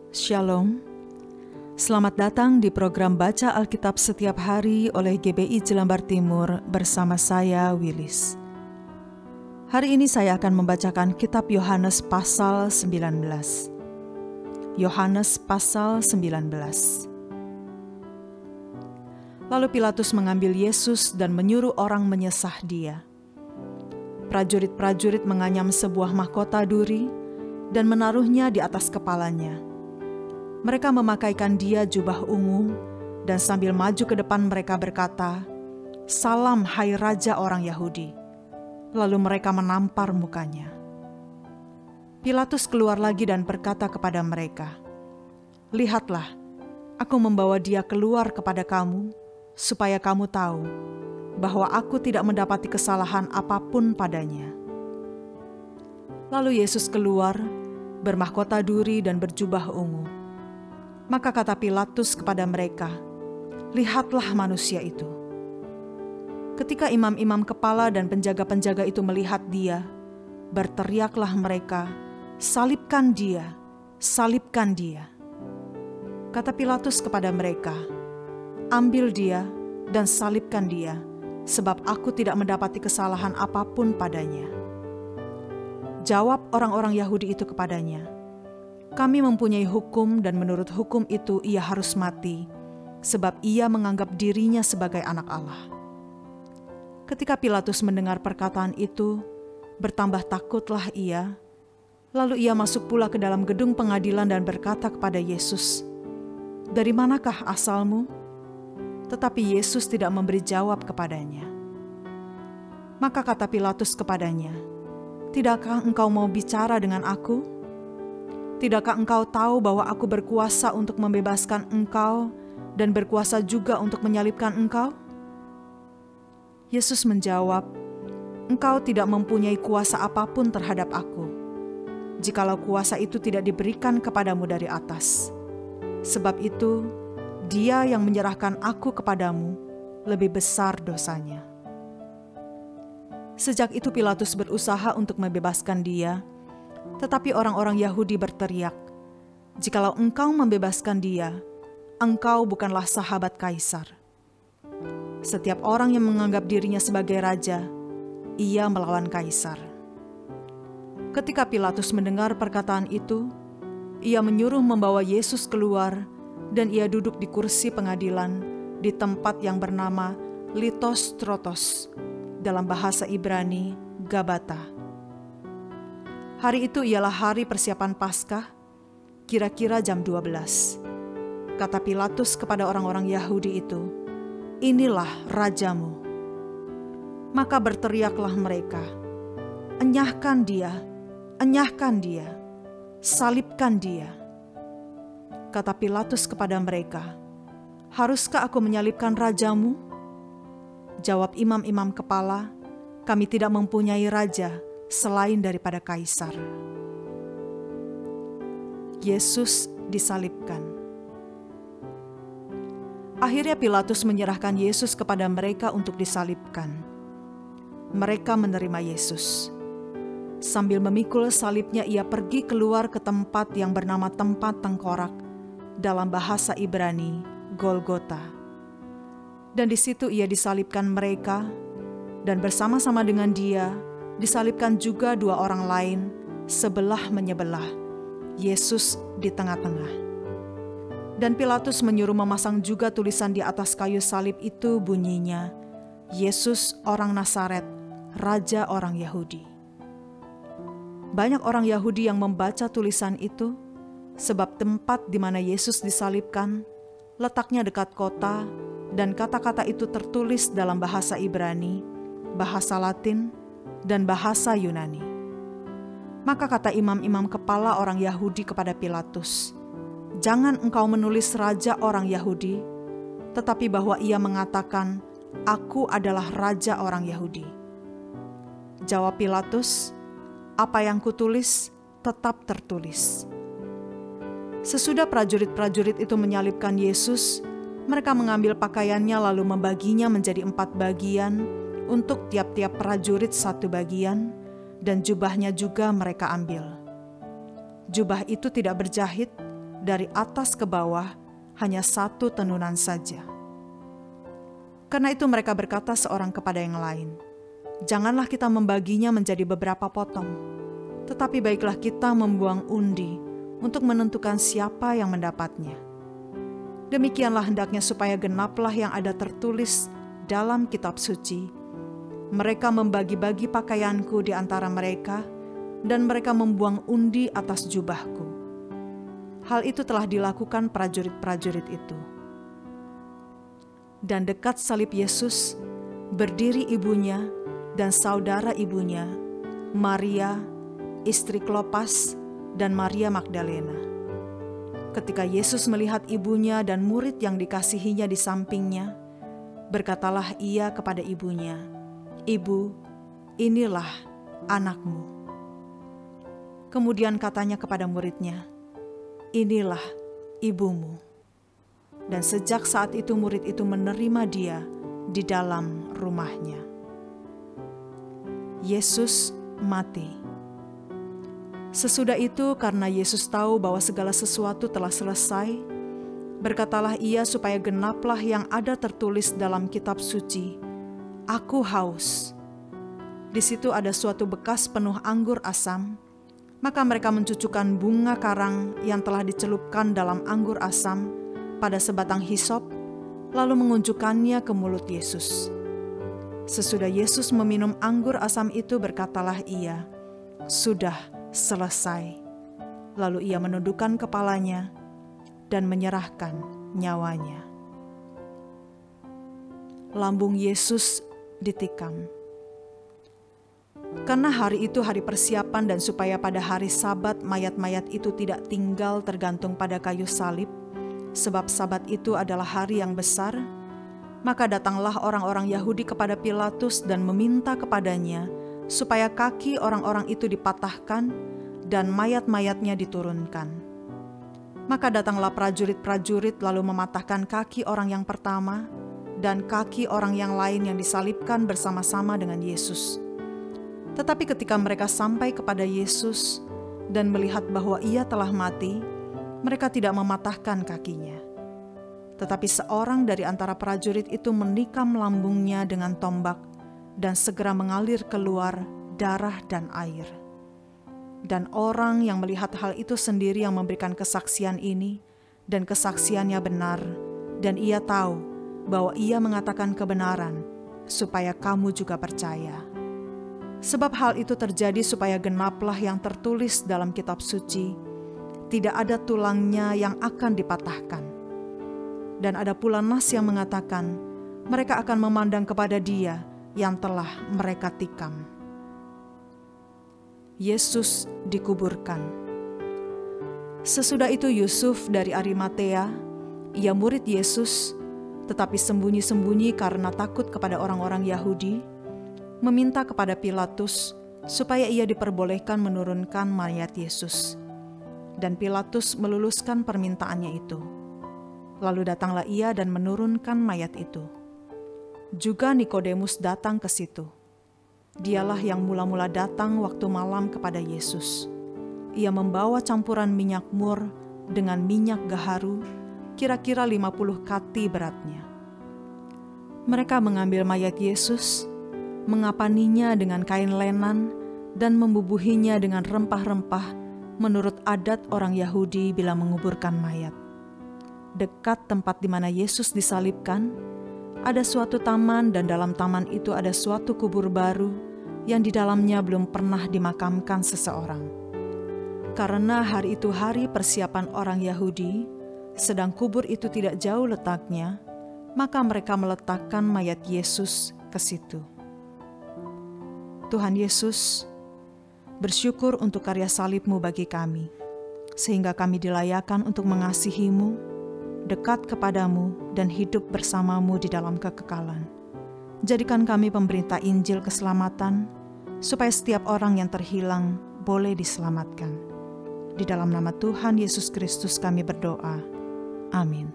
Shalom. Selamat datang di program Baca Alkitab Setiap Hari oleh GBI Jelambar Timur bersama saya, Willis. Hari ini saya akan membacakan kitab Yohanes pasal 19. Yohanes pasal 19. Lalu Pilatus mengambil Yesus dan menyuruh orang menyesah dia. Prajurit-prajurit menganyam sebuah mahkota duri dan menaruhnya di atas kepalanya. Mereka memakaikan dia jubah ungu dan sambil maju ke depan mereka berkata, "Salam hai Raja orang Yahudi." Lalu mereka menampar mukanya. Pilatus keluar lagi dan berkata kepada mereka, "Lihatlah, aku membawa dia keluar kepada kamu, supaya kamu tahu bahwa aku tidak mendapati kesalahan apapun padanya." Lalu Yesus keluar, bermahkota duri dan berjubah ungu. Maka kata Pilatus kepada mereka, "Lihatlah manusia itu." Ketika imam-imam kepala dan penjaga-penjaga itu melihat dia, berteriaklah mereka, "Salibkan dia! Salibkan dia!" Kata Pilatus kepada mereka, "Ambil dia dan salibkan dia, sebab aku tidak mendapati kesalahan apapun padanya." Jawab orang-orang Yahudi itu kepadanya, "Kami mempunyai hukum dan menurut hukum itu ia harus mati, sebab ia menganggap dirinya sebagai anak Allah." Ketika Pilatus mendengar perkataan itu, bertambah takutlah ia. Lalu ia masuk pula ke dalam gedung pengadilan dan berkata kepada Yesus, "Dari manakah asalmu?" Tetapi Yesus tidak memberi jawab kepadanya. Maka kata Pilatus kepadanya, "Tidakkah engkau mau bicara dengan aku? Tidakkah engkau tahu bahwa aku berkuasa untuk membebaskan engkau dan berkuasa juga untuk menyalibkan engkau?" Yesus menjawab, "Engkau tidak mempunyai kuasa apapun terhadap aku, jikalau kuasa itu tidak diberikan kepadamu dari atas. Sebab itu, dia yang menyerahkan aku kepadamu lebih besar dosanya." Sejak itu Pilatus berusaha untuk membebaskan dia, tetapi orang-orang Yahudi berteriak, "Jikalau engkau membebaskan dia, engkau bukanlah sahabat Kaisar. Setiap orang yang menganggap dirinya sebagai raja, ia melawan Kaisar." Ketika Pilatus mendengar perkataan itu, ia menyuruh membawa Yesus keluar dan ia duduk di kursi pengadilan di tempat yang bernama Litostrotos, dalam bahasa Ibrani Gabata. Hari itu ialah hari persiapan Paskah, kira-kira jam 12. Kata Pilatus kepada orang-orang Yahudi itu, "Inilah rajamu." Maka berteriaklah mereka, "Enyahkan dia, enyahkan dia, salibkan dia." Kata Pilatus kepada mereka, "Haruskah aku menyalibkan rajamu?" Jawab imam-imam kepala, "Kami tidak mempunyai raja selain daripada Kaisar." Yesus disalibkan. Akhirnya Pilatus menyerahkan Yesus kepada mereka untuk disalibkan. Mereka menerima Yesus. Sambil memikul salibnya, ia pergi keluar ke tempat yang bernama Tempat Tengkorak, dalam bahasa Ibrani Golgota. Dan di situ ia disalibkan mereka, dan bersama-sama dengan dia disalibkan juga dua orang lain, sebelah menyebelah, Yesus di tengah-tengah. Dan Pilatus menyuruh memasang juga tulisan di atas kayu salib itu, bunyinya, "Yesus orang Nazaret, Raja orang Yahudi." Banyak orang Yahudi yang membaca tulisan itu, sebab tempat di mana Yesus disalibkan letaknya dekat kota, dan kata-kata itu tertulis dalam bahasa Ibrani, bahasa Latin, dan bahasa Yunani. Maka kata imam-imam kepala orang Yahudi kepada Pilatus, "Jangan engkau menulis Raja orang Yahudi, tetapi bahwa ia mengatakan, 'Aku adalah Raja orang Yahudi.'" Jawab Pilatus, "Apa yang kutulis tetap tertulis." Sesudah prajurit-prajurit itu menyalibkan Yesus, mereka mengambil pakaiannya lalu membaginya menjadi 4 bagian, untuk tiap-tiap prajurit 1 bagian, dan jubahnya juga mereka ambil. Jubah itu tidak berjahit, dari atas ke bawah hanya satu tenunan saja. Karena itu mereka berkata seorang kepada yang lain, "Janganlah kita membaginya menjadi beberapa potong, tetapi baiklah kita membuang undi untuk menentukan siapa yang mendapatnya. Demikianlah hendaknya supaya genaplah yang ada tertulis dalam kitab suci. Mereka membagi-bagi pakaianku di antara mereka, dan mereka membuang undi atas jubahku." Hal itu telah dilakukan prajurit-prajurit itu. Dan dekat salib Yesus berdiri ibunya dan saudara ibunya, Maria, istri Klopas, dan Maria Magdalena. Ketika Yesus melihat ibunya dan murid yang dikasihinya di sampingnya, berkatalah ia kepada ibunya, "Ibu, inilah anakmu." Kemudian katanya kepada muridnya, "Inilah ibumu." Dan sejak saat itu murid itu menerima dia di dalam rumahnya. Yesus mati. Sesudah itu, karena Yesus tahu bahwa segala sesuatu telah selesai, berkatalah ia supaya genaplah yang ada tertulis dalam kitab suci, "Aku haus." Di situ ada suatu bekas penuh anggur asam, maka mereka mencucukkan bunga karang yang telah dicelupkan dalam anggur asam pada sebatang hisop, lalu mengunjukkannya ke mulut Yesus. Sesudah Yesus meminum anggur asam itu, berkatalah ia, "Sudah selesai." Lalu ia menundukkan kepalanya dan menyerahkan nyawanya. Lambung Yesus ditikam. Karena hari itu hari persiapan dan supaya pada hari Sabat mayat-mayat itu tidak tinggal tergantung pada kayu salib, sebab Sabat itu adalah hari yang besar, maka datanglah orang-orang Yahudi kepada Pilatus dan meminta kepadanya supaya kaki orang-orang itu dipatahkan dan mayat-mayatnya diturunkan. Maka datanglah prajurit-prajurit lalu mematahkan kaki orang yang pertama dan kaki orang yang lain yang disalibkan bersama-sama dengan Yesus. Tetapi ketika mereka sampai kepada Yesus dan melihat bahwa ia telah mati, mereka tidak mematahkan kakinya. Tetapi seorang dari antara prajurit itu menikam lambungnya dengan tombak, dan segera mengalir keluar darah dan air. Dan orang yang melihat hal itu sendiri yang memberikan kesaksian ini, dan kesaksiannya benar, dan ia tahu bahwa ia mengatakan kebenaran, supaya kamu juga percaya. Sebab hal itu terjadi supaya genaplah yang tertulis dalam kitab suci, tidak ada tulangnya yang akan dipatahkan. Dan ada pula nas yang mengatakan, mereka akan memandang kepada Dia yang telah mereka tikam. Yesus dikuburkan. Sesudah itu Yusuf dari Arimatea, ia murid Yesus, tetapi sembunyi-sembunyi karena takut kepada orang-orang Yahudi, meminta kepada Pilatus supaya ia diperbolehkan menurunkan mayat Yesus. Dan Pilatus meluluskan permintaannya itu. Lalu datanglah ia dan menurunkan mayat itu. Juga Nikodemus datang ke situ. Dialah yang mula-mula datang waktu malam kepada Yesus. Ia membawa campuran minyak mur dengan minyak gaharu, kira-kira 50 kati beratnya. Mereka mengambil mayat Yesus, mengapaninya dengan kain lenan, dan membubuhinya dengan rempah-rempah menurut adat orang Yahudi bila menguburkan mayat. Dekat tempat di mana Yesus disalibkan, ada suatu taman, dan dalam taman itu ada suatu kubur baru yang di dalamnya belum pernah dimakamkan seseorang. Karena hari itu hari persiapan orang Yahudi, sedang kubur itu tidak jauh letaknya, maka mereka meletakkan mayat Yesus ke situ. Tuhan Yesus, bersyukur untuk karya salib-Mu bagi kami, sehingga kami dilayakan untuk mengasihi-Mu, dekat kepadamu, dan hidup bersama-Mu di dalam kekekalan. Jadikan kami pemberita Injil keselamatan, supaya setiap orang yang terhilang boleh diselamatkan. Di dalam nama Tuhan Yesus Kristus kami berdoa. Amin.